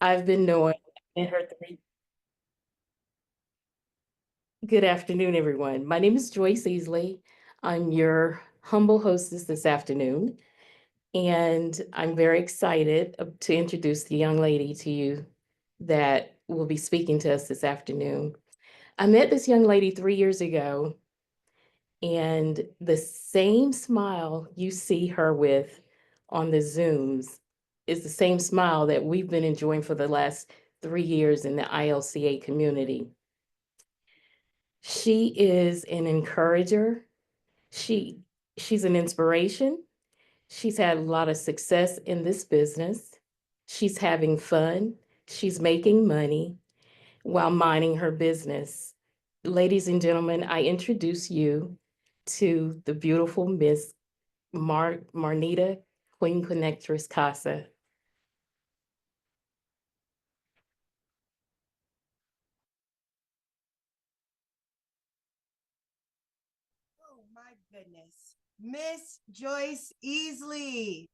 I've been knowing in her three. Good afternoon, everyone. My name is Joyce Easley. I'm your humble hostess this afternoon, and I'm very excited to introduce the young lady to you that will be speaking to us this afternoon. I met this young lady 3 years ago, and the same smile you see her with on the Zooms is the same smile that we've been enjoying for the last 3 years in the ILCA community. She is an encourager. She she's an inspiration. She's had a lot of success in this business. She's having fun. She's making money while minding her business. Ladies and gentlemen, I introduce you to the beautiful Miss Marnita, Queen Connectress Casa. Oh my goodness. Miss Joyce Easley,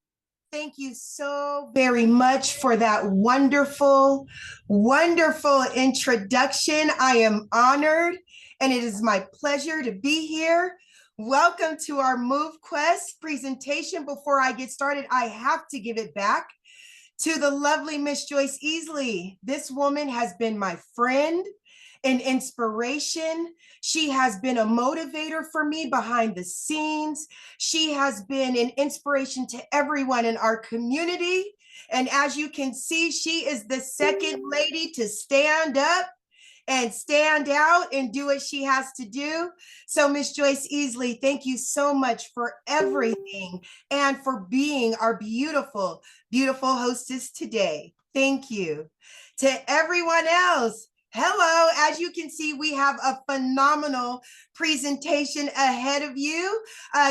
thank you so very much for that wonderful introduction. I am honored and it is my pleasure to be here. Welcome to our MoveQuest presentation. Before I get started, I have to give it back to the lovely Miss Joyce Easley. This woman has been my friend, an inspiration. She has been a motivator for me behind the scenes. She has been an inspiration to everyone in our community. And as you can see, she is the second lady to stand up and stand out and do what she has to do. So, Miss Joyce Easley, thank you so much for everything and for being our beautiful hostess today. Thank you. To everyone else, hello. As you can see, we have a phenomenal presentation ahead of you.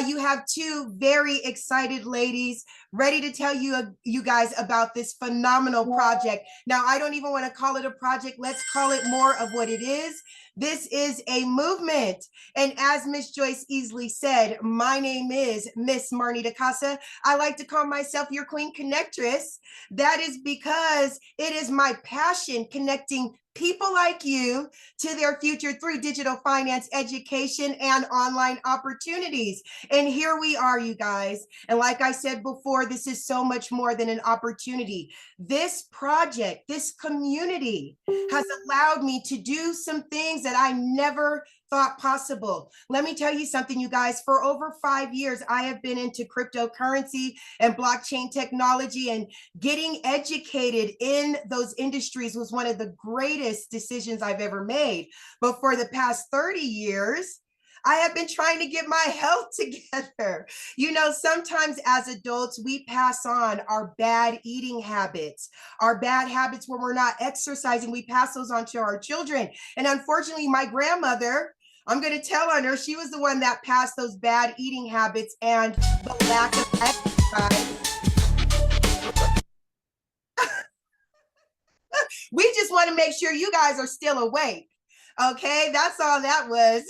You have two very excited ladies ready to tell you guys about this phenomenal project. Now, I don't even want to call it a project. Let's call it more of what it is. This is a movement. And as Miss Joyce Easley said, my name is Miss Marnita Casa. I like to call myself your Queen Connectress. That is because it is my passion connecting people like you to their future through digital finance education and online opportunities. And here we are, you guys. And like I said before, this is so much more than an opportunity. This project, this community has allowed me to do some things that I never thought possible. Let me tell you something, you guys. For over 5 years, I have been into cryptocurrency and blockchain technology, and getting educated in those industries was one of the greatest decisions I've ever made. But for the past 30 years, I have been trying to get my health together. You know, sometimes as adults, we pass on our bad eating habits, our bad habits where we're not exercising. We pass those on to our children. And unfortunately, my grandmother, I'm going to tell on her, she was the one that passed those bad eating habits and the lack of exercise. We just want to make sure you guys are still awake. Okay, that's all that was.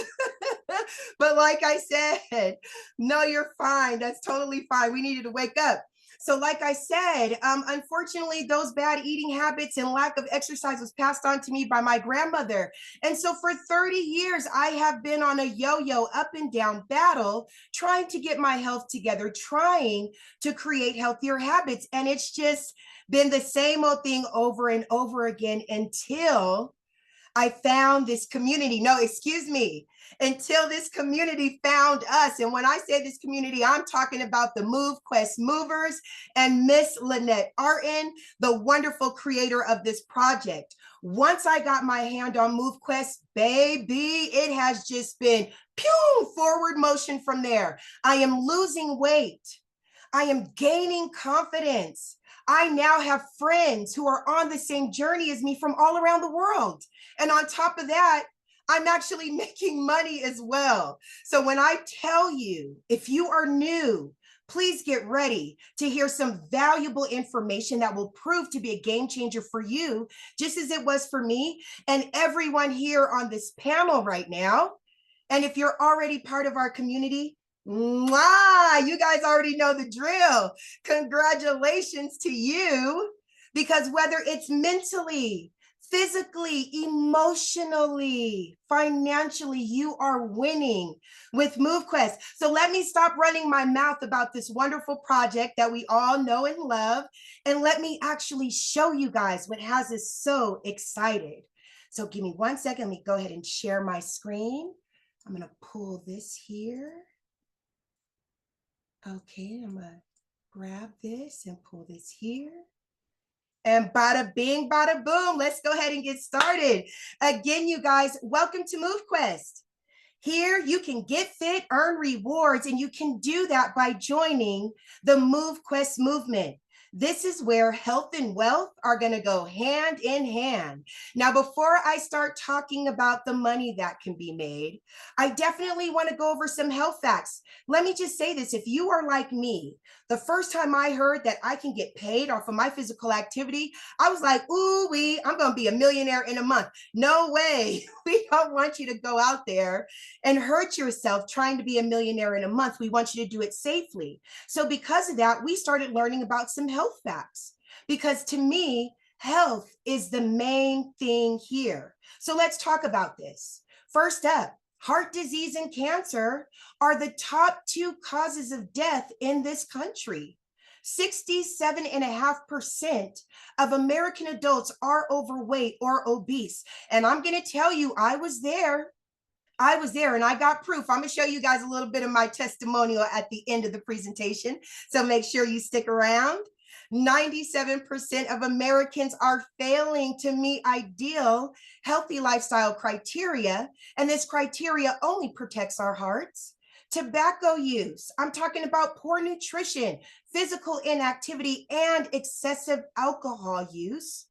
But like I said, no, you're fine. That's totally fine. We needed to wake up. So, like I said, unfortunately, those bad eating habits and lack of exercise was passed on to me by my grandmother. And so, for 30 years, I have been on a yo yo up and down battle trying to get my health together, trying to create healthier habits. And it's just been the same old thing over and over again until I found this community. No, excuse me. Until this community found us. And when I say this community, I'm talking about the MoveQuest movers and Miss Lynette Artin, the wonderful creator of this project. Once I got my hand on MoveQuest, baby, it has just been pew, forward motion from there. I am losing weight. I am gaining confidence. I now have friends who are on the same journey as me from all around the world. And on top of that, I'm actually making money as well. So when I tell you, if you are new, please get ready to hear some valuable information that will prove to be a game changer for you, just as it was for me and everyone here on this panel right now. And if you're already part of our community, mwah, you guys already know the drill. Congratulations to you, because whether it's mentally, physically, emotionally, financially, you are winning with MoveQuest. So let me stop running my mouth about this wonderful project that we all know and love, and let me actually show you guys what has us so excited. So give me 1 second. Let me go ahead and share my screen. I'm going to pull this here. Okay, I'm going to grab this and pull this here. And bada bing, bada boom, let's go ahead and get started. Again, you guys, welcome to MoveQuest. Here you can get fit, earn rewards, and you can do that by joining the MoveQuest movement. This is where health and wealth are going to go hand in hand. Now, before I start talking about the money that can be made, I definitely want to go over some health facts. Let me just say this. If you are like me, the first time I heard that I can get paid off of my physical activity, I was like, ooh, I'm going to be a millionaire in a month. No way. We don't want you to go out there and hurt yourself trying to be a millionaire in a month. We want you to do it safely. So because of that, we started learning about some health facts, because to me, health is the main thing here. So let's talk about this. First up, heart disease and cancer are the top 2 causes of death in this country. 67.5% of American adults are overweight or obese. And I'm going to tell you, I was there and I got proof. I'm going to show you guys a little bit of my testimonial at the end of the presentation. So make sure you stick around. 97% of Americans are failing to meet ideal healthy lifestyle criteria. And this criteria only protects our hearts. Tobacco use, I'm talking about poor nutrition, physical inactivity, and excessive alcohol use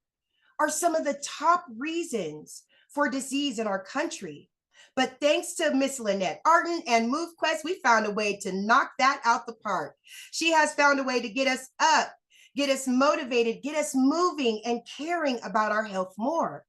are some of the top reasons for disease in our country. But thanks to Miss Lynette Arden and MoveQuest, we found a way to knock that out the park. She has found a way to get us up, get us motivated, get us moving and caring about our health more.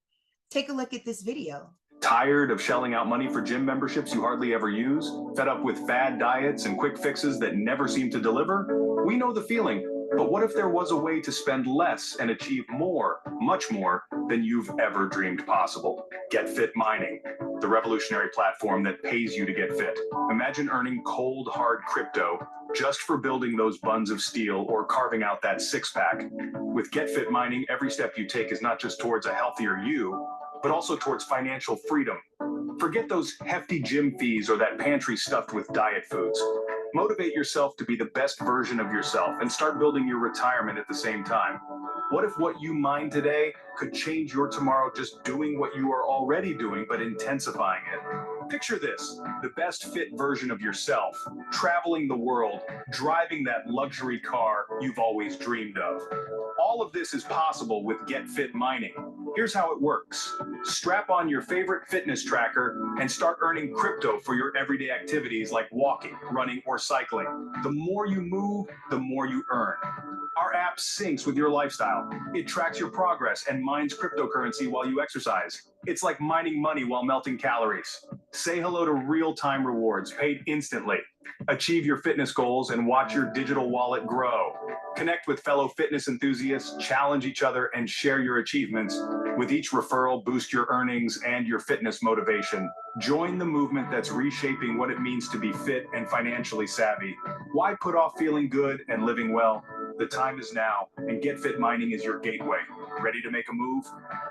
Take a look at this video. Tired of shelling out money for gym memberships you hardly ever use? Fed up with fad diets and quick fixes that never seem to deliver? We know the feeling, but what if there was a way to spend less and achieve more, much more, than you've ever dreamed possible? Get Fit Mining, the revolutionary platform that pays you to get fit. Imagine earning cold, hard crypto just for building those buns of steel or carving out that six-pack. With Get Fit Mining, every step you take is not just towards a healthier you, but also towards financial freedom. Forget those hefty gym fees or that pantry stuffed with diet foods. Motivate yourself to be the best version of yourself and start building your retirement at the same time. What if what you mine today could change your tomorrow just doing what you are already doing, but intensifying it? Picture this, the best fit version of yourself, traveling the world, driving that luxury car you've always dreamed of. All of this is possible with Get Fit Mining. Here's how it works. Strap on your favorite fitness tracker and start earning crypto for your everyday activities like walking, running, or cycling. The more you move, the more you earn. Our app syncs with your lifestyle. It tracks your progress and mines cryptocurrency while you exercise. It's like mining money while melting calories. Say hello to real-time rewards paid instantly. Achieve your fitness goals and watch your digital wallet grow. Connect with fellow fitness enthusiasts, challenge each other, and share your achievements. With each referral, boost your earnings and your fitness motivation. Join the movement that's reshaping what it means to be fit and financially savvy. Why put off feeling good and living well? The time is now, and Get Fit Mining is your gateway. Ready to make a move?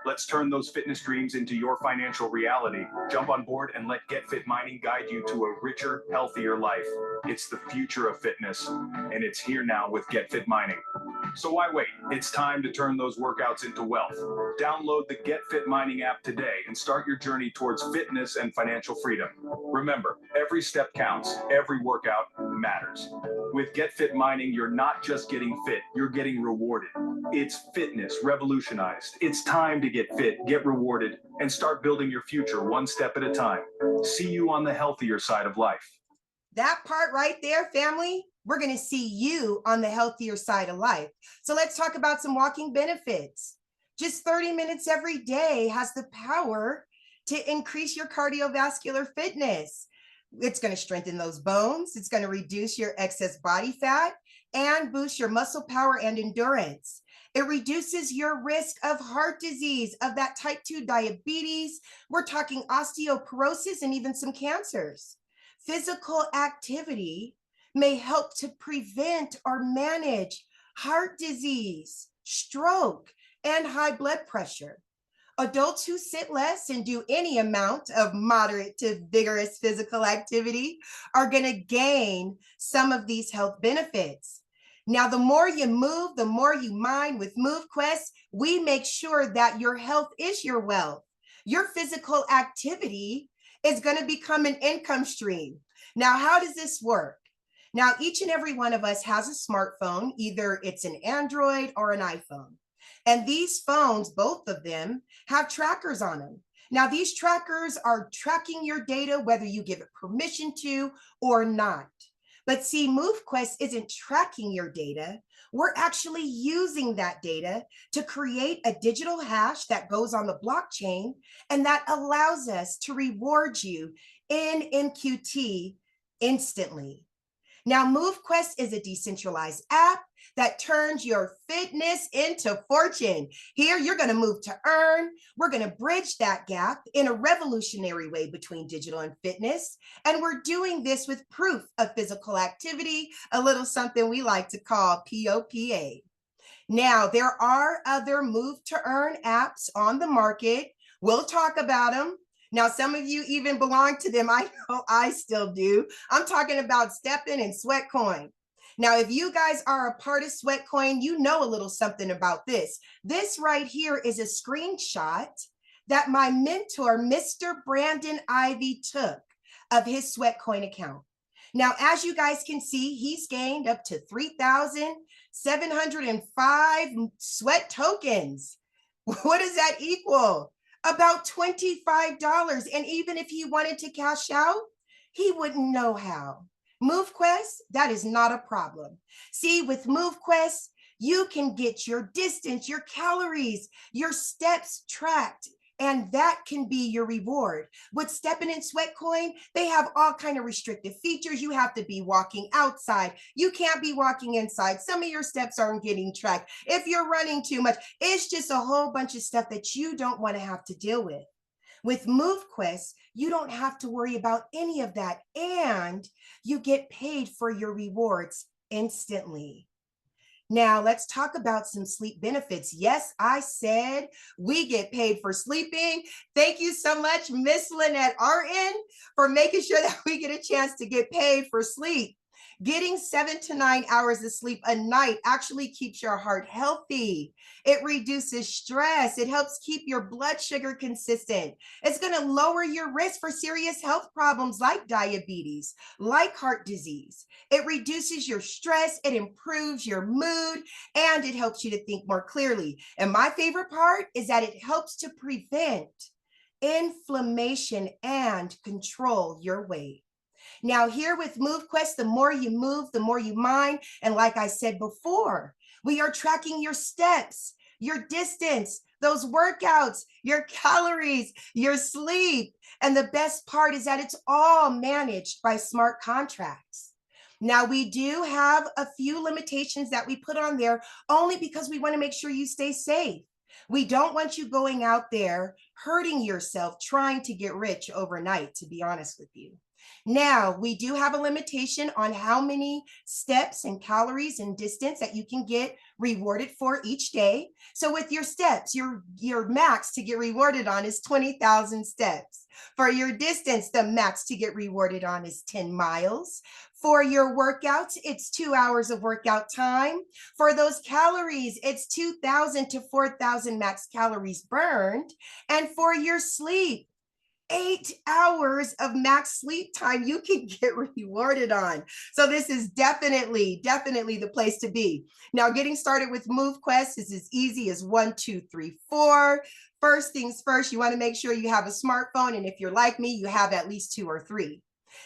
Let's turn those fitness dreams into your financial reality. Jump on board and let Get Fit Mining guide you to a richer, healthier life. It's the future of fitness, and it's here now with Get Fit Mining. So why wait? It's time to turn those workouts into wealth. Download the Get Fit Mining app today and start your journey towards fitness and financial freedom. Remember, every step counts, every workout matters. With Get Fit Mining, you're not just getting fit, you're getting rewarded. It's fitness revolutionized. It's time to get fit, get rewarded, and start building your future one step at a time. See you on the healthier side of life. That part right there, family, we're going to see you on the healthier side of life. So let's talk about some walking benefits. Just 30 minutes every day has the power to increase your cardiovascular fitness. It's going to strengthen those bones. It's going to reduce your excess body fat and boost your muscle power and endurance. It reduces your risk of heart disease, of that type 2 diabetes. We're talking osteoporosis and even some cancers. Physical activity may help to prevent or manage heart disease, stroke, and high blood pressure. Adults who sit less and do any amount of moderate to vigorous physical activity are going to gain some of these health benefits. Now, the more you move, the more you mind. With MoveQuest, we make sure that your health is your wealth. Your physical activity is going to become an income stream. Now, how does this work? Now, each and every one of us has a smartphone, either it's an Android or an iPhone. And these phones, both of them, have trackers on them. Now, these trackers are tracking your data, whether you give it permission to or not. But see, MoveQuest isn't tracking your data. We're actually using that data to create a digital hash that goes on the blockchain, and that allows us to reward you in MQT instantly. Now, MoveQuest is a decentralized app that turns your fitness into fortune. Here, you're going to move to earn. We're going to bridge that gap in a revolutionary way between digital and fitness. And we're doing this with proof of physical activity, a little something we like to call POPA. Now, there are other move to earn apps on the market. We'll talk about them. Now, some of you even belong to them. I know I still do. I'm talking about STEPN and Sweatcoin. Now, if you guys are a part of Sweatcoin, you know a little something about this. This right here is a screenshot that my mentor, Mr. Brandon Ivey, took of his Sweatcoin account. Now, as you guys can see, he's gained up to 3,705 sweat tokens. What does that equal? About $25. And even if he wanted to cash out, he wouldn't know how. MoveQuest, that is not a problem. See, with MoveQuest, you can get your distance, your calories, your steps tracked, and that can be your reward. With STEPN and Sweatcoin, they have all kind of restrictive features. You have to be walking outside. You can't be walking inside. Some of your steps aren't getting tracked. If you're running too much, it's just a whole bunch of stuff that you don't want to have to deal with. With MoveQuest, you don't have to worry about any of that, and you get paid for your rewards instantly. Now, let's talk about some sleep benefits. Yes, I said we get paid for sleeping. Thank you so much, Miss Lynette Arden, for making sure that we get a chance to get paid for sleep. Getting 7 to 9 hours of sleep a night actually keeps your heart healthy. It reduces stress. It helps keep your blood sugar consistent. It's going to lower your risk for serious health problems like diabetes, like heart disease. It reduces your stress. It improves your mood, and it helps you to think more clearly. And my favorite part is that it helps to prevent inflammation and control your weight. Now, here with MoveQuest, the more you move, the more you mind. And like I said before, we are tracking your steps, your distance, those workouts, your calories, your sleep. And the best part is that it's all managed by smart contracts. Now, we do have a few limitations that we put on there only because we want to make sure you stay safe. We don't want you going out there hurting yourself trying to get rich overnight, to be honest with you. Now, we do have a limitation on how many steps and calories and distance that you can get rewarded for each day. So with your steps, your max to get rewarded on is 20,000 steps. For your distance, the max to get rewarded on is 10 miles. For your workouts, it's 2 hours of workout time. For those calories, it's 2,000 to 4,000 max calories burned. And for your sleep, 8 hours of max sleep time you can get rewarded on. So this is definitely the place to be. Now, getting started with MoveQuest is as easy as 1, 2, 3, 4. First things first, you want to make sure you have a smartphone. And if you're like me, you have at least 2 or 3.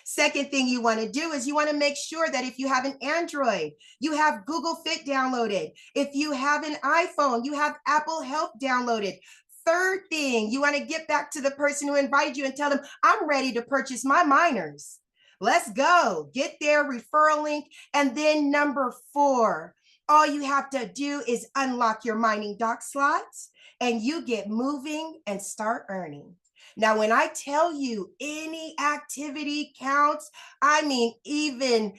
Second thing you want to do is you want to make sure that if you have an Android, you have Google Fit downloaded. If you have an iPhone, you have Apple Health downloaded. Third thing, you want to get back to the person who invited you and tell them, I'm ready to purchase my miners. Let's go. Get their referral link. And then number 4, All you have to do is unlock your mining dock slots and you get moving and start earning. Now, when I tell you any activity counts, I mean, even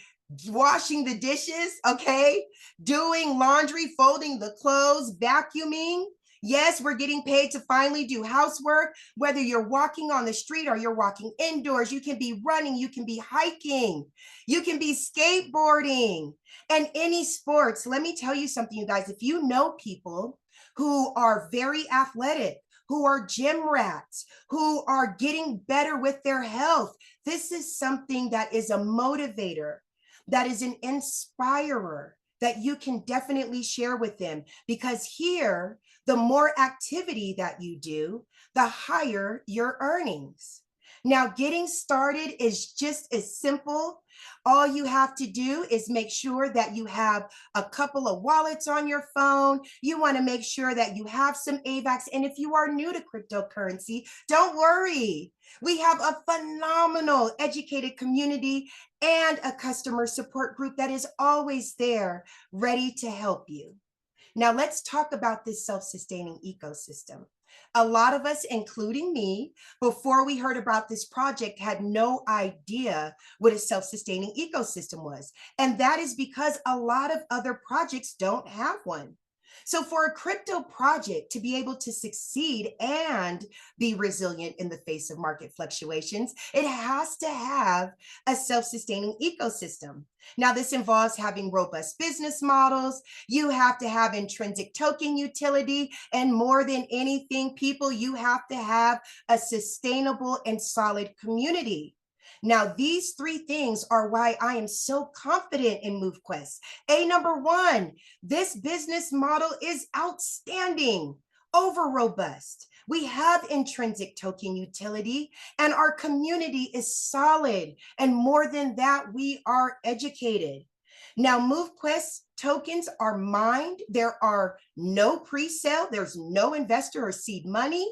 washing the dishes, okay? Doing laundry, folding the clothes, vacuuming. Yes, we're getting paid to finally do housework, whether you're walking on the street or you're walking indoors. You can be running, you can be hiking, you can be skateboarding, and any sports. Let me tell you something, you guys. If you know people who are very athletic, who are gym rats, who are getting better with their health, this is something that is a motivator, that is an inspirer, that you can definitely share with them, because here, the more activity that you do, the higher your earnings. Now, getting started is just as simple. All you have to do is make sure that you have a couple of wallets on your phone. You want to make sure that you have some AVAX. And if you are new to cryptocurrency, don't worry. We have a phenomenal educated community and a customer support group that is always there, ready to help you. Now, let's talk about this self-sustaining ecosystem. A lot of us, including me, before we heard about this project, had no idea what a self-sustaining ecosystem was. And that is because a lot of other projects don't have one. So for a crypto project to be able to succeed and be resilient in the face of market fluctuations, it has to have a self-sustaining ecosystem. Now, this involves having robust business models. You have to have intrinsic token utility, and more than anything, people, you have to have a sustainable and solid community. Now, these three things are why I am so confident in MoveQuest. Number one, this business model is outstanding, over robust. We have intrinsic token utility, and our community is solid. And more than that, we are educated. Now, MoveQuest tokens are mined. There are no pre-sale. There's no investor or seed money.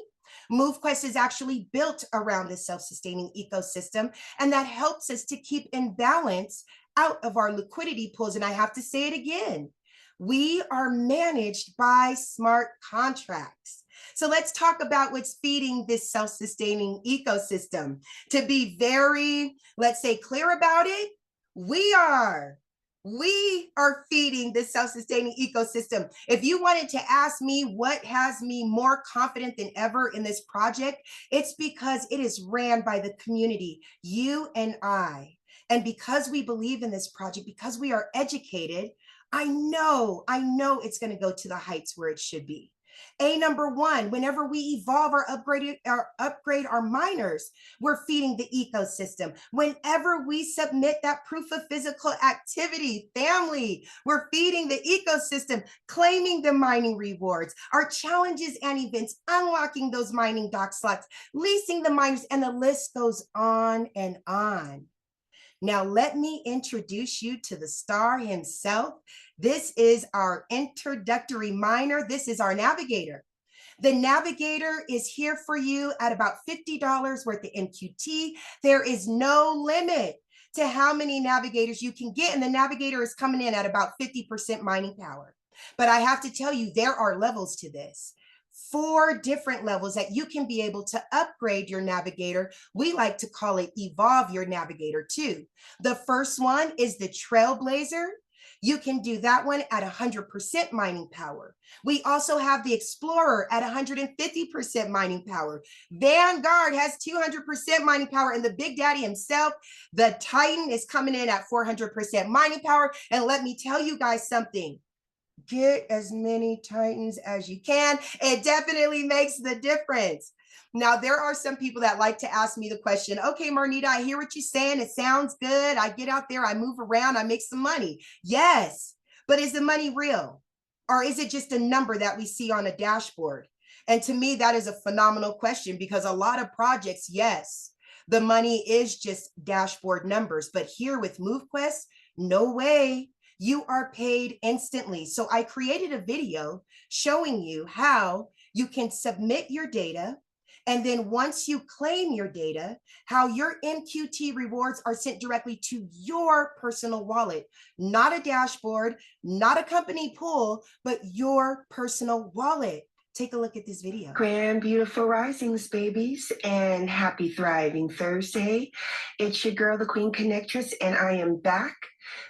MoveQuest is actually built around this self-sustaining ecosystem, and that helps us to keep in balance out of our liquidity pools. And I have to say it again, we are managed by smart contracts. So let's talk about what's feeding this self-sustaining ecosystem. To be very, let's say, clear about it, we are feeding this self-sustaining ecosystem. If you wanted to ask me what has me more confident than ever in this project, it's because it is ran by the community, you and I. And because we believe in this project, because we are educated, I know it's going to go to the heights where it should be. Number one, whenever we evolve or upgrade our miners, we're feeding the ecosystem. Whenever we submit that proof of physical activity, family, we're feeding the ecosystem, claiming the mining rewards, our challenges and events, unlocking those mining dock slots, leasing the miners, and the list goes on and on. Now, let me introduce you to the star himself. This is our introductory miner. This is our navigator. The navigator is here for you at about $50 worth of MQT. There is no limit to how many navigators you can get, and the navigator is coming in at about 50% mining power. But I have to tell you, there are levels to this. 4 different levels that you can be able to upgrade your navigator. We like to call it evolve your navigator too. The first one is the Trailblazer. You can do that one at 100% mining power. We also have the Explorer at 150% mining power. Vanguard has 200% mining power, and the Big Daddy himself, the Titan, is coming in at 400% mining power. And let me tell you guys something. Get as many Titans as you can. It definitely makes the difference. Now, there are some people that like to ask me the question, okay, Marnita, I hear what you're saying. It sounds good. I get out there, I move around, I make some money. Yes, but is the money real? Or is it just a number that we see on a dashboard? And to me, that is a phenomenal question, because a lot of projects, yes, the money is just dashboard numbers. But here with MoveQuest, no way. You are paid instantly. So I created a video showing you how you can submit your data. And then once you claim your data, how your MQT rewards are sent directly to your personal wallet, not a dashboard, not a company pool, but your personal wallet. Take a look at this video. Grand beautiful risings, babies, and happy thriving Thursday. It's your girl, the Queen Connectress, and I am back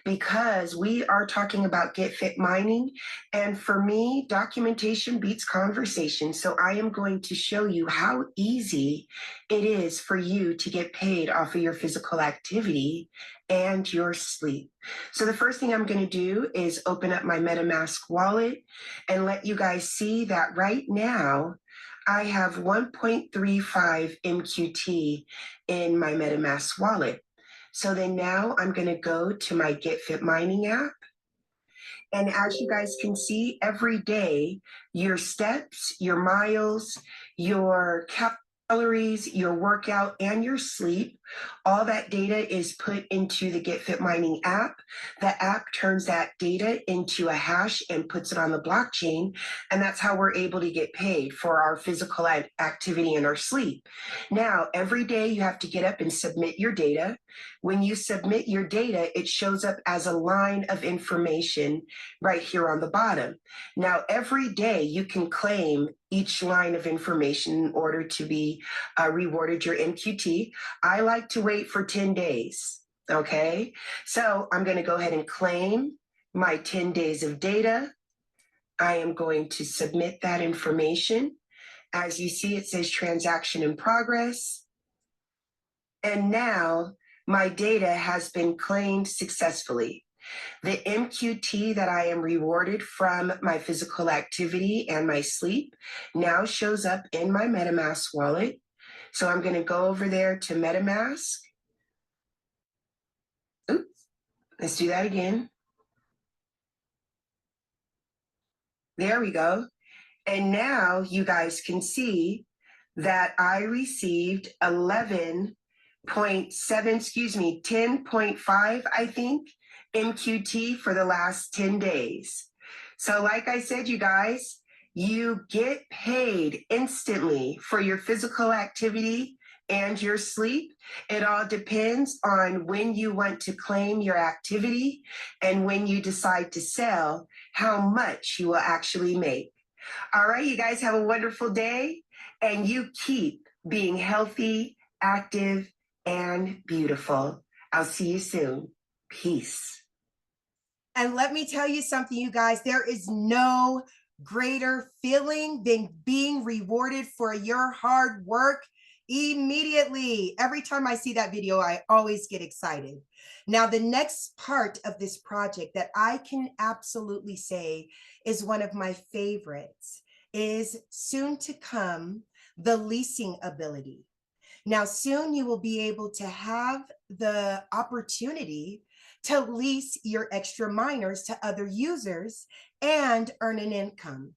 because we are talking about Get Fit mining. And for me, documentation beats conversation. So I am going to show you how easy it is for you to get paid off of your physical activity and your sleep. So the first thing I'm going to do is open up my MetaMask wallet and let you guys see that right now I have 1.35 MQT in my MetaMask wallet. So then now I'm going to go to my Get Fit Mining app. And as you guys can see, every day, your steps, your miles, your calories, your workout, and your sleep, all that data is put into the Get Fit Mining app. The app turns that data into a hash and puts it on the blockchain. And that's how we're able to get paid for our physical activity and our sleep. Now, every day you have to get up and submit your data. When you submit your data, it shows up as a line of information right here on the bottom. Now, every day you can claim each line of information in order to be rewarded your MQT. I like to wait for 10 days, okay? So I'm gonna go ahead and claim my 10 days of data. I am going to submit that information. As you see, it says transaction in progress. And now my data has been claimed successfully. The MQT that I am rewarded from my physical activity and my sleep now shows up in my MetaMask wallet. So I'm going to go over there to MetaMask. Oops, let's do that again. There we go. And now you guys can see that I received 10.5, I think, MQT for the last 10 days. So like I said, you guys, you get paid instantly for your physical activity and your sleep. It all depends on when you want to claim your activity and when you decide to sell, how much you will actually make. All right, you guys have a wonderful day, and you keep being healthy, active, and beautiful. I'll see you soon. Peace. And let me tell you something, you guys, there is no greater feeling than being rewarded for your hard work immediately. Every time I see that video, I always get excited. Now, the next part of this project that I can absolutely say is one of my favorites is soon to come, the leasing ability. Now, soon you will be able to have the opportunity to lease your extra miners to other users and earn an income.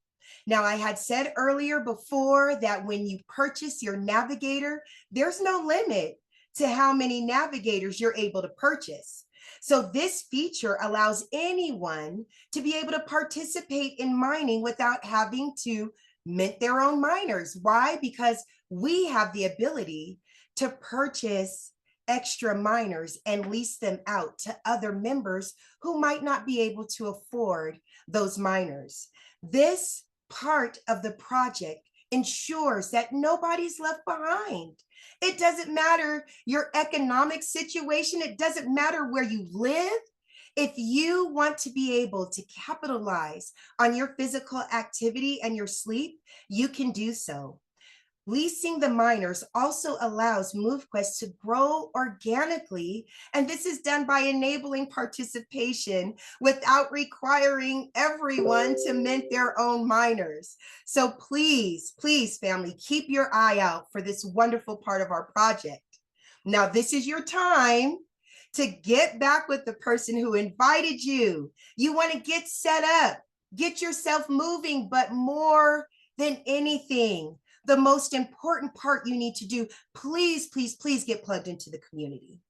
Now, I had said earlier before that when you purchase your navigator, there's no limit to how many navigators you're able to purchase. So this feature allows anyone to be able to participate in mining without having to mint their own miners. Why? Because we have the ability to purchase extra miners and lease them out to other members who might not be able to afford those miners. This part of the project ensures that nobody's left behind. It doesn't matter your economic situation. It doesn't matter where you live. If you want to be able to capitalize on your physical activity and your sleep, you can do so. Leasing the miners also allows MoveQuest to grow organically, and this is done by enabling participation without requiring everyone to mint their own miners. So please, please, family, keep your eye out for this wonderful part of our project. Now, this is your time to get back with the person who invited you. You want to get set up, get yourself moving, but more than anything, the most important part you need to do, please, please, please get plugged into the community.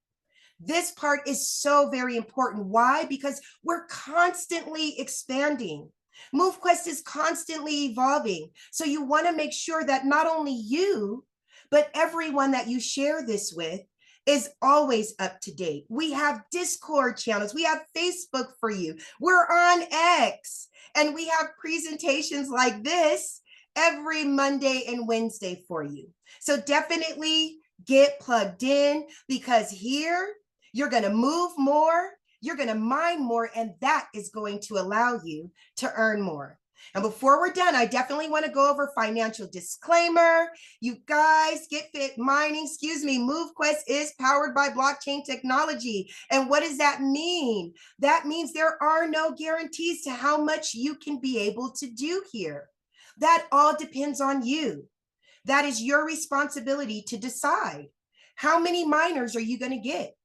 This part is so very important. Why? Because we're constantly expanding. MoveQuest is constantly evolving. So you want to make sure that not only you but everyone that you share this with is always up to date. We have Discord channels, we have Facebook for you, we're on X, and we have presentations like this every Monday and Wednesday for you. So definitely get plugged in, because here you're going to move more, you're going to mine more, and that is going to allow you to earn more. And before we're done, I definitely want to go over financial disclaimer. You guys, MoveQuest is powered by blockchain technology. And what does that mean? That means there are no guarantees to how much you can be able to do here. That all depends on you. That is your responsibility to decide. How many miners are you going to get?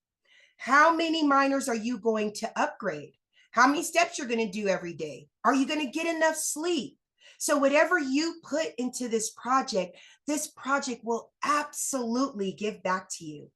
How many miners are you going to upgrade? How many steps you're going to do every day? Are you going to get enough sleep? So whatever you put into this project will absolutely give back to you.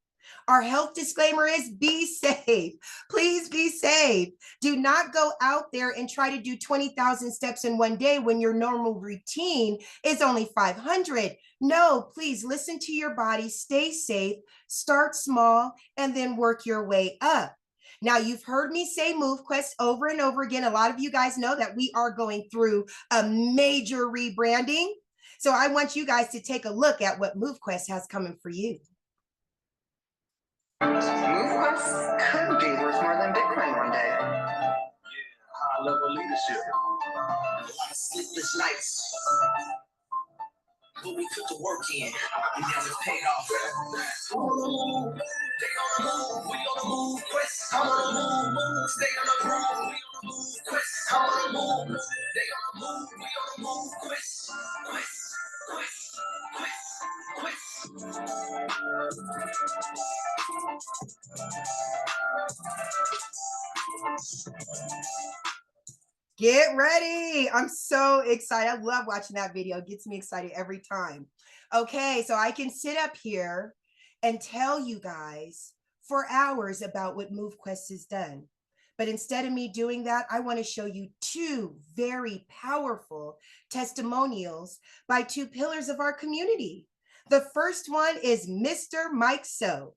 Our health disclaimer is be safe. Please be safe. Do not go out there and try to do 20,000 steps in one day when your normal routine is only 500. No, please listen to your body, stay safe, start small, and then work your way up. Now, you've heard me say MoveQuest over and over again. A lot of you guys know that we are going through a major rebranding. So I want you guys to take a look at what MoveQuest has coming for you. MoveQuest could be worth more than Bitcoin one day. Yeah, high level leadership. A lot of sleepless nights. But we put the work in, and now it's paid off. They on the move, we on the move quest. I'm on the move, stay on the groove, we on the move quest. I'm on the move, they on the move, we on the move quest. Get ready. I'm so excited. I love watching that video. It gets me excited every time. Okay, so I can sit up here and tell you guys for hours about what MoveQuest has done. But instead of me doing that, I want to show you two very powerful testimonials by two pillars of our community. The first one is Mr. Mike So.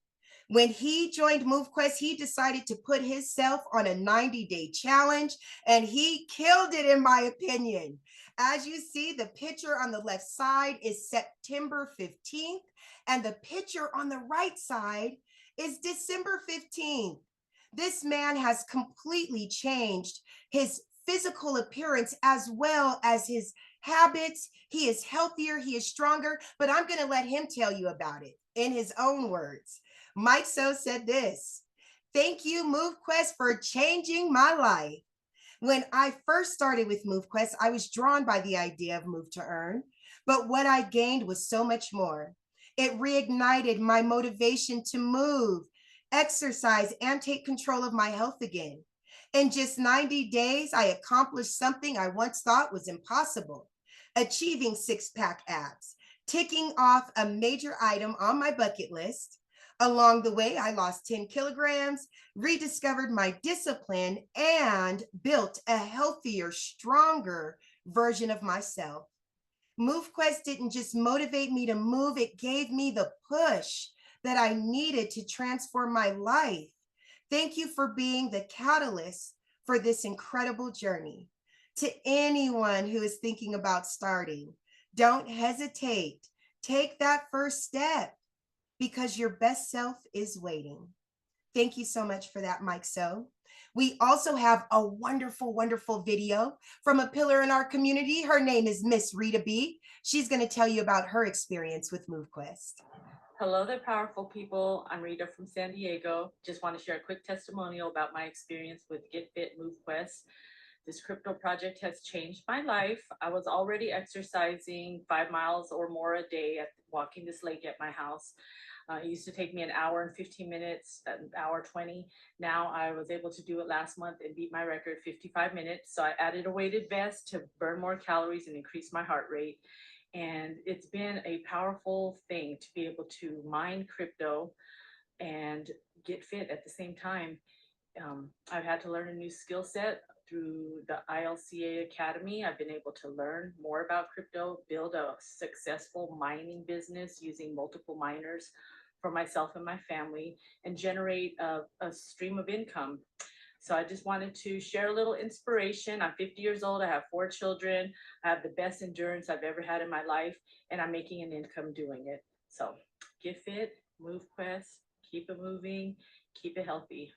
When he joined MoveQuest, he decided to put himself on a 90-day challenge, and he killed it, in my opinion. As you see, the picture on the left side is September 15th, and the picture on the right side is December 15th. This man has completely changed his physical appearance as well as his habits. He is healthier, he is stronger, but I'm going to let him tell you about it in his own words. Mike So said this: "Thank you, MoveQuest, for changing my life. When I first started with MoveQuest, I was drawn by the idea of Move to Earn, but what I gained was so much more. It reignited my motivation to move, exercise, and take control of my health again. In just 90 days, I accomplished something I once thought was impossible, achieving six-pack abs, ticking off a major item on my bucket list. Along the way, I lost 10 kilograms, rediscovered my discipline, and built a healthier, stronger version of myself. MoveQuest didn't just motivate me to move, it gave me the push that I needed to transform my life. Thank you for being the catalyst for this incredible journey. To anyone who is thinking about starting, don't hesitate. Take that first step, because your best self is waiting." Thank you so much for that, Mike So. We also have a wonderful, wonderful video from a pillar in our community. Her name is Miss Rita B. She's going to tell you about her experience with MoveQuest. Hello there, powerful people. I'm Rita from San Diego. Just want to share a quick testimonial about my experience with Get Fit MoveQuest. This crypto project has changed my life. I was already exercising 5 miles or more a day at walking this lake at my house. It used to take me an hour and 15 minutes, an hour 20. Now I was able to do it last month and beat my record 55 minutes. So I added a weighted vest to burn more calories and increase my heart rate. And it's been a powerful thing to be able to mine crypto and get fit at the same time. I've had to learn a new skill set through the ILCA Academy, I've been able to learn more about crypto, build a successful mining business using multiple miners for myself and my family, and generate a stream of income. So I just wanted to share a little inspiration. I'm 50 years old. I have 4 children. I have the best endurance I've ever had in my life, and I'm making an income doing it. So get fit, MoveQuest, keep it moving, keep it healthy.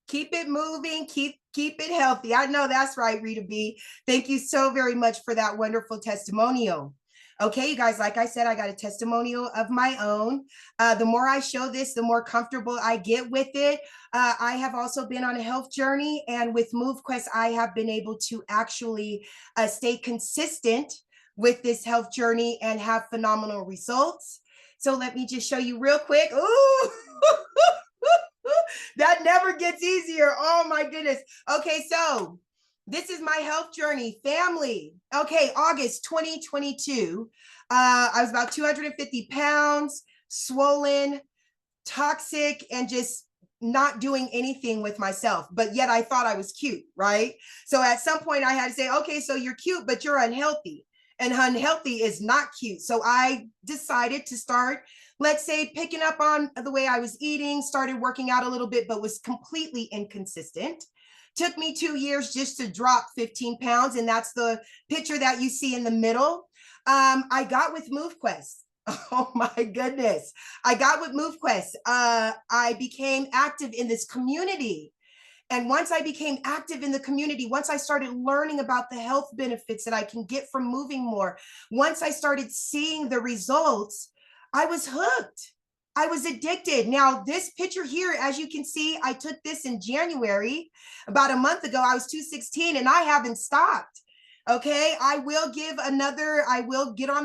Keep it moving, keep it healthy. I know that's right, Rita B. Thank you so very much for that wonderful testimonial. Okay, you guys, like I said, I got a testimonial of my own. The more I show this, the more comfortable I get with it. I have also been on a health journey, and with MoveQuest, I have been able to actually stay consistent with this health journey and have phenomenal results. So let me just show you real quick. Ooh. That never gets easier. Oh my goodness. Okay, so this is my health journey, family. Okay, August 2022. I was about 250 pounds, swollen, toxic, and just not doing anything with myself, but yet I thought I was cute, right? So at some point I had to say, okay, so you're cute, but you're unhealthy. And unhealthy is not cute. So I decided to start, let's say, picking up on the way I was eating, started working out a little bit, but was completely inconsistent. Took me 2 years just to drop 15 pounds. And that's the picture that you see in the middle. I got with MoveQuest. Oh my goodness. I got with MoveQuest. I became active in this community. And once I became active in the community, once I started learning about the health benefits that I can get from moving more, once I started seeing the results, I was hooked. I was addicted. Now, this picture here, as you can see, I took this in January. About a month ago, I was 216 and I haven't stopped. Okay, I will get on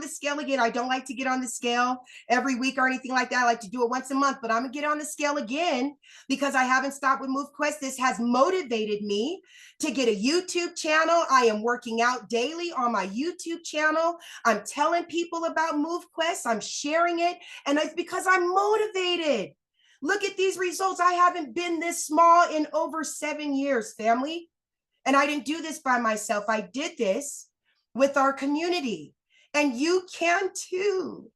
the scale again. I don't like to get on the scale every week or anything like that. I like to do it once a month, but I'm gonna get on the scale again because I haven't stopped with MoveQuest. This has motivated me to get a YouTube channel. I am working out daily on my YouTube channel. I'm telling people about MoveQuest. I'm sharing it, and it's because I'm motivated. Look at these results. I haven't been this small in over 7 years, family. And I didn't do this by myself. I did this with our community. And you can too.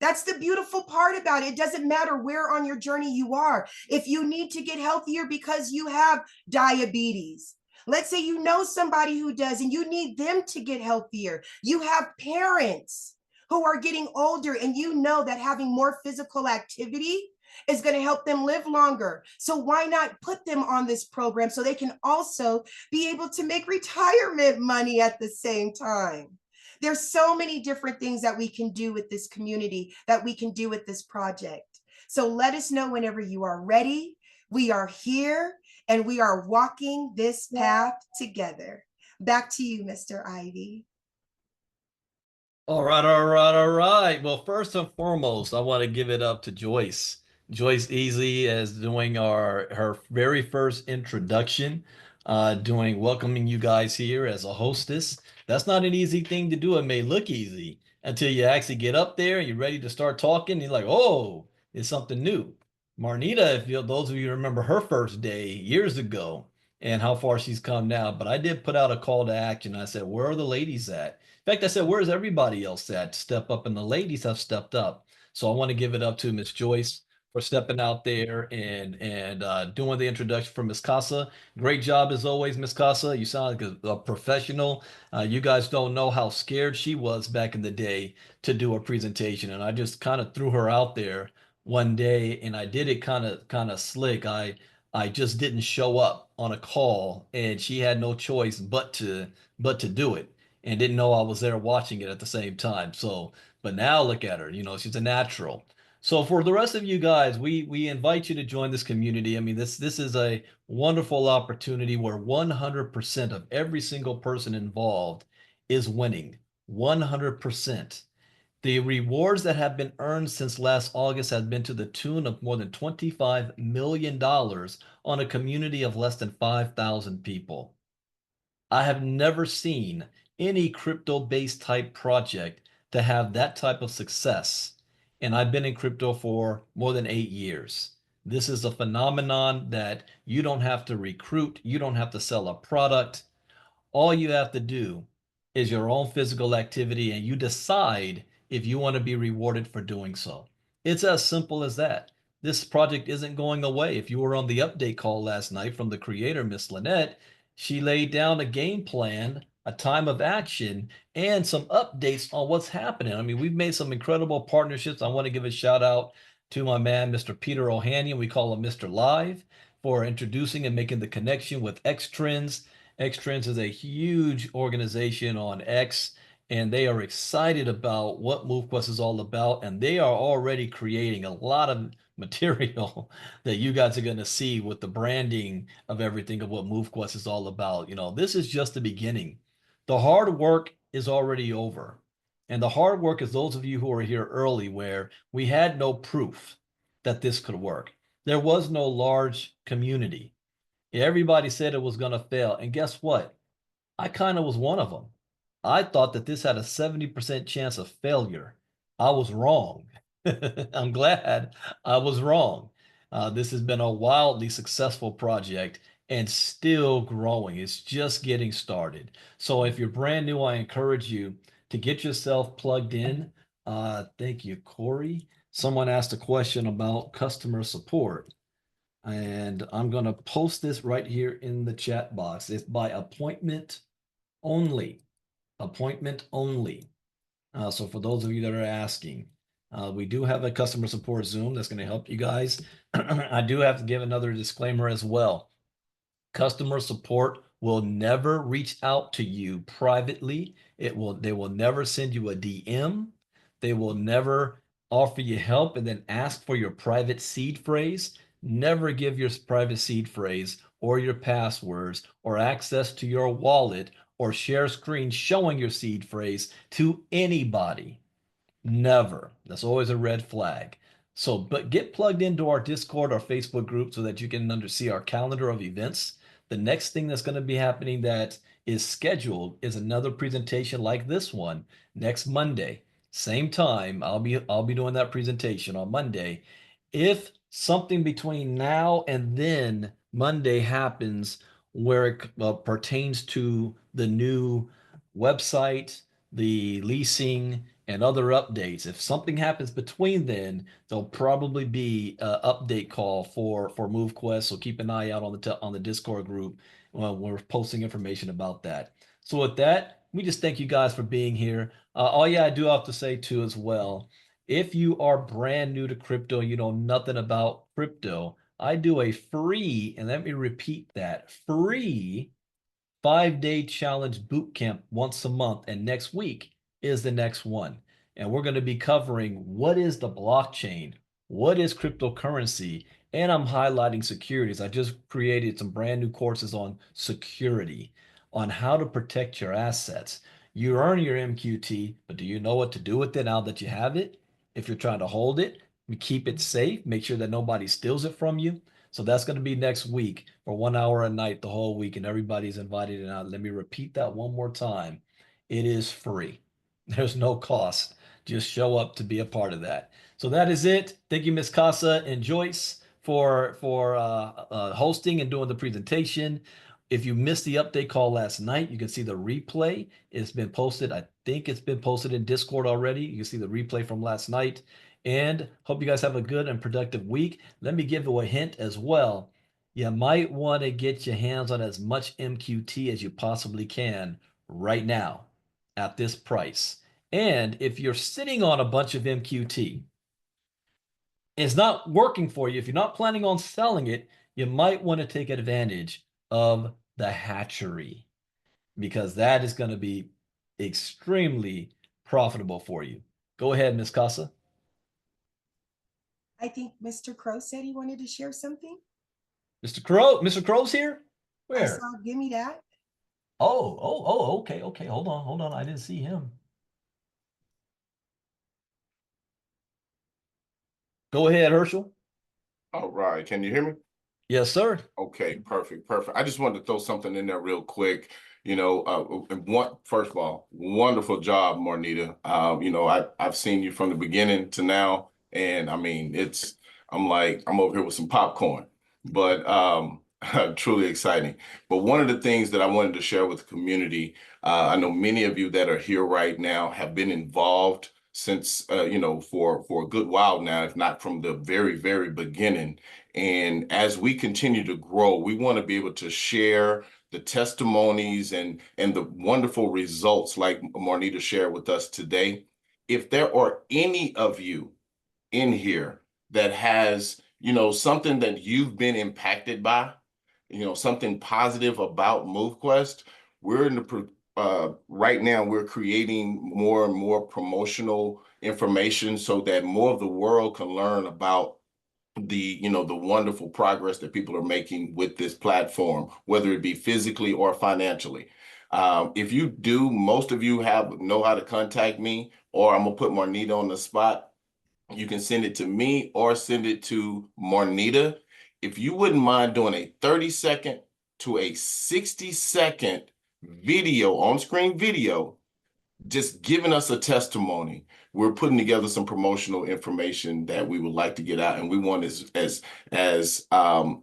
That's the beautiful part about it. It doesn't matter where on your journey you are. If you need to get healthier because you have diabetes, let's say you know somebody who does and you need them to get healthier. You have parents who are getting older and you know that having more physical activity is going to help them live longer. So why not put them on this program so they can also be able to make retirement money at the same time? There's so many different things that we can do with this community, that we can do with this project. So let us know whenever you are ready. We are here and we are walking this path together. Back to you, Mr. Ivey. All right, all right, all right. Well, first and foremost, I want to give it up to Joyce. Joyce Easley as doing her very first introduction, doing welcoming you guys here as a hostess. That's not an easy thing to do. It may look easy until you actually get up there and you're ready to start talking. You're like, oh, it's something new. Marnita, if you, those of you remember her first day years ago and how far she's come now, but I did put out a call to action. I said, where are the ladies at? In fact, I said, where's everybody else at? Step up, and the ladies have stepped up. So I want to give it up to Miss Joyce for stepping out there and doing the introduction for Miss Casa. Great job as always, Miss Casa. You sound like a professional. You guys don't know how scared she was back in the day to do a presentation, and I just kind of threw her out there one day, and I did it kind of slick. I just didn't show up on a call, and she had no choice but to do it, and didn't know I was there watching it at the same time. So, but now look at her, she's a natural. So for the rest of you guys, we invite you to join this community. I mean, this is a wonderful opportunity where 100% of every single person involved is winning. 100%. The rewards that have been earned since last August have been to the tune of more than $25 million on a community of less than 5,000 people. I have never seen any crypto-based type project to have that type of success. And I've been in crypto for more than 8 years. This is a phenomenon that you don't have to recruit. You don't have to sell a product. All you have to do is your own physical activity, and you decide if you want to be rewarded for doing so. It's as simple as that. This project isn't going away. If you were on the update call last night from the creator, Miss Lynette, she laid down a game plan, a time of action, and some updates on what's happening. I mean, we've made some incredible partnerships. I want to give a shout out to my man, Mr. Peter Ohanian. We call him Mr. Live, for introducing and making the connection with X Trends. X Trends is a huge organization on X, and they are excited about what MoveQuest is all about, and they are already creating a lot of material that you guys are going to see with the branding of everything of what MoveQuest is all about. You know, this is just the beginning. The hard work is already over. And the hard work is those of you who are here early, where we had no proof that this could work. There was no large community. Everybody said it was going to fail. And guess what? I kind of was one of them. I thought that this had a 70% chance of failure. I was wrong. I'm glad I was wrong. This has been a wildly successful project and still growing. It's just getting started. So if you're brand new, I encourage you to get yourself plugged in. Thank you, Corey. Someone asked a question about customer support. And I'm going to post this right here in the chat box. It's by appointment only. Appointment only. So for those of you that are asking, we do have a customer support Zoom that's going to help you guys. I do have to give another disclaimer as well. Customer support will never reach out to you privately. They will never send you a DM. They will never offer you help and then ask for your private seed phrase. Never give your private seed phrase or your passwords or access to your wallet or share screen showing your seed phrase to anybody. Never. That's always a red flag. So, but get plugged into our Discord or Facebook group so that you can see our calendar of events. The next thing that's going to be happening that is scheduled is another presentation like this one next Monday. Same time, I'll be doing that presentation on Monday. If something between now and then Monday happens where it pertains to the new website, the leasing, and other updates. If something happens between then, there'll probably be an update call for MoveQuest. So keep an eye out on the Discord group when we're posting information about that. So with that, we just thank you guys for being here. Oh yeah, I do have to say too as well, if you are brand new to crypto, you know nothing about crypto, I do a free, and let me repeat that, free 5-day challenge boot camp once a month, and next week is the next one. And we're going to be covering what is the blockchain, what is cryptocurrency, and I'm highlighting securities. I just created some brand new courses on security, on how to protect your assets. You earn your MQT, but do you know what to do with it now that you have it? If you're trying to hold it, keep it safe, make sure that nobody steals it from you. So that's going to be next week for 1 hour a night the whole week, and everybody's invited. And let me repeat that one more time. It is free. There's no cost. Just show up to be a part of that. So that is it. Thank you, Miss Casa and Joyce, for hosting and doing the presentation. If you missed the update call last night, you can see the replay. It's been posted. I think it's been posted in Discord already. You can see the replay from last night. And hope you guys have a good and productive week. Let me give you a hint as well. You might want to get your hands on as much MQT as you possibly can right now at this price. And if you're sitting on a bunch of MQT, it's not working for you, if you're not planning on selling it, you might want to take advantage of the hatchery, because that is going to be extremely profitable for you. Go ahead, Miss Casa. I think Mr. Crow said he wanted to share something. Mr. Crow's here? I Where? saw, give me that. Okay. Hold on. I didn't see him. Go ahead, Herschel. All right. Can you hear me? Yes, sir. Okay, perfect. I just wanted to throw something in there real quick. First of all, wonderful job, Marnita. I've seen you from the beginning to now, and I mean, I'm like, I'm over here with some popcorn, but truly exciting. But one of the things that I wanted to share with the community, I know many of you that are here right now have been involved since, for a good while now, if not from the very, very beginning. And as we continue to grow, we want to be able to share the testimonies and the wonderful results like Marnita shared with us today. If there are any of you in here that has, something that you've been impacted by, something positive about MoveQuest, we're in right now we're creating more and more promotional information so that more of the world can learn about the wonderful progress that people are making with this platform, whether it be physically or financially. If you do, most of you know how to contact me, or I'm gonna put Marnita on the spot. You can send it to me or send it to Marnita. If you wouldn't mind doing a 30-second to a 60-second video, on-screen video, just giving us a testimony. We're putting together some promotional information that we would like to get out, and we want as a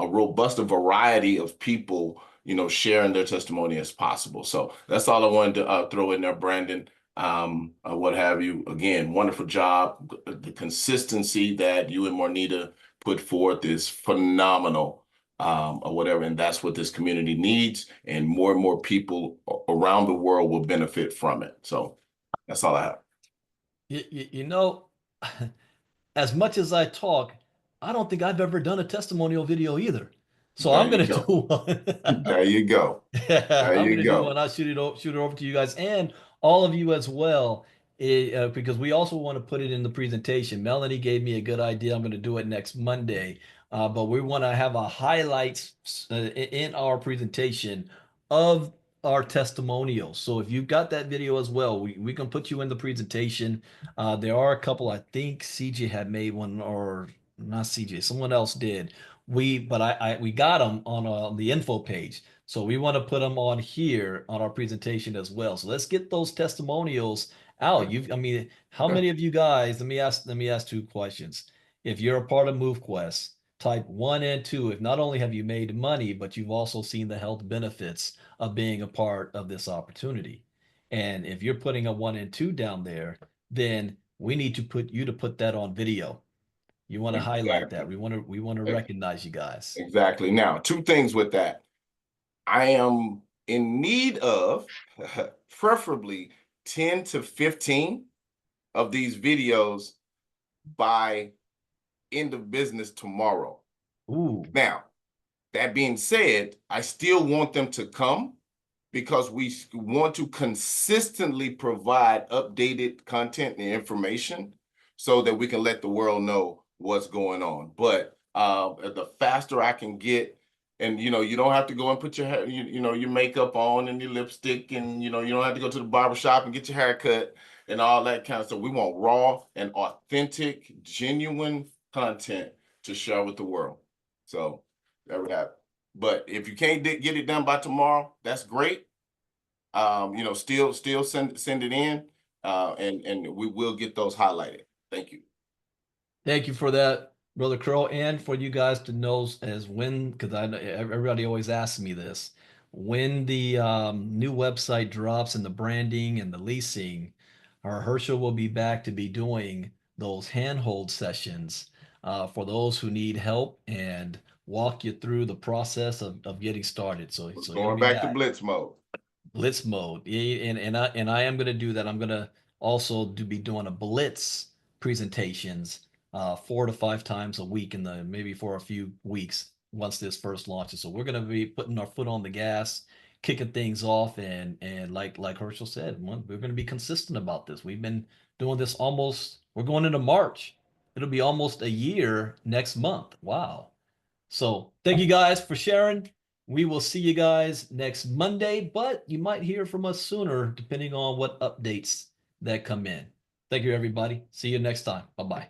robust a variety of people, sharing their testimony as possible. So that's all I wanted to throw in there, Brandon. What have you. Again, wonderful job. The consistency that you and Marnita put forth is phenomenal. Or whatever, and that's what this community needs, and more people around the world will benefit from it. So that's all I have. You know, as much as I talk, I don't think I've ever done a testimonial video either. So There I'm you gonna do go. one. There you go. Yeah, There I'm you gonna do go. one. I'll shoot it over to you guys and all of you as well, because we also want to put it in the presentation. Melanie gave me a good idea. I'm gonna do it next Monday, but we want to have a highlights in our presentation of our testimonials. So if you've got that video as well, we can put you in the presentation. There are a couple. I think CJ had made one, or not CJ, someone else did. We got them on the info page. So we want to put them on here on our presentation as well. So let's get those testimonials out. I mean, how many of you guys, let me ask two questions. If you're a part of MoveQuest, type 1 and 2. If not only have you made money, but you've also seen the health benefits of being a part of this opportunity. And if you're putting a 1 and 2 down there, then we need to put that on video. You want to highlight that. We want to recognize you guys. Exactly. Now, two things with that. I am in need of preferably 10 to 15 of these videos by end of business tomorrow. Ooh. Now, that being said, I still want them to come because we want to consistently provide updated content and information so that we can let the world know what's going on. But the faster I can get, and you don't have to go and put your hair, your makeup on and your lipstick, and you don't have to go to the barbershop and get your hair cut and all that kind of stuff. We want raw and authentic, genuine content to share with the world. So there we have it. But if you can't get it done by tomorrow, that's great. Still send it in, and we will get those highlighted. Thank you. Thank you for that, Brother Curl, and for you guys to know because I know everybody always asks me this, when the new website drops and the branding and the leasing, our Herschel will be back to be doing those handhold sessions for those who need help and walk you through the process of getting started. So Going back to blitz mode. Blitz mode. Yeah, and I am going to do that. I'm going to also be doing a blitz presentations 4 to 5 times a week maybe for a few weeks once this first launches. So we're going to be putting our foot on the gas, kicking things off, and like Herschel said, we're going to be consistent about this. We've been doing this we're going into March. It'll be almost a year next month. Wow. So thank you guys for sharing. We will see you guys next Monday, but you might hear from us sooner depending on what updates that come in. Thank you, everybody. See you next time. Bye-bye.